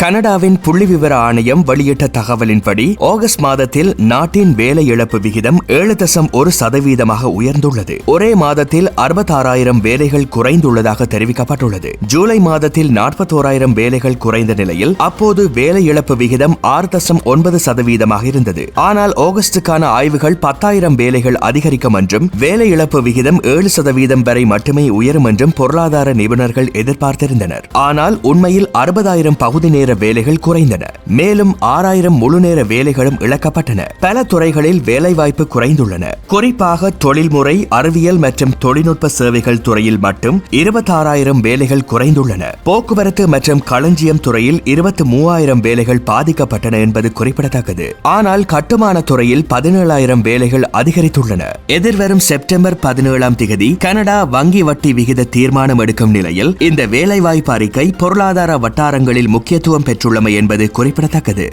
கனடாவின் புள்ளிவிவர ஆணையம் வெளியிட்ட தகவலின்படி ஆகஸ்ட் மாதத்தில் நாட்டின் வேலை இழப்பு விகிதம் 7.1% உயர்ந்துள்ளது. ஒரே மாதத்தில் 66,000 வேலைகள் குறைந்துள்ளதாக தெரிவிக்கப்பட்டுள்ளது. ஜூலை மாதத்தில் 41,000 வேலைகள் குறைந்த நிலையில் அப்போது வேலை இழப்பு விகிதம் 6.9% இருந்தது. ஆனால் ஆகஸ்டுக்கான ஆய்வுகள் 10,000 வேலைகள் அதிகரிக்கும் என்றும் வேலை இழப்பு விகிதம் 7% வரை மட்டுமே உயரும் என்றும் பொருளாதார நிபுணர்கள் எதிர்பார்த்திருந்தனர். ஆனால் உண்மையில் 60,000 பகுதி நேர வேலைகள் குறைந்தன. மேலும் 6,000 முழுநேர வேலைகளும் இழக்கப்பட்டன. பல துறைகளில் வேலைவாய்ப்பு குறைந்துள்ளன. குறிப்பாக தொழில்முறை, அறிவியல் மற்றும் தொழில்நுட்ப சேவைகள் துறையில் மட்டும் 26,000 வேலைகள் குறைந்துள்ளன. போக்குவரத்து மற்றும் களஞ்சியம் துறையில் 23,000 வேலைகள் பாதிக்கப்பட்டன என்பது குறிப்பிடத்தக்கது. ஆனால் கட்டுமான துறையில் 17,000 வேலைகள் அதிகரித்துள்ளன. எதிர்வரும் செப்டம்பர் 17 கனடா வங்கி வட்டி விகித தீர்மானம் எடுக்கும் நிலையில் இந்த வேலைவாய்ப்பு அறிக்கை பொருளாதார வட்டாரங்களில் முக்கியத்துவம் பெற்றுள்ளமை என்பது குறிப்பிடத்தக்கது.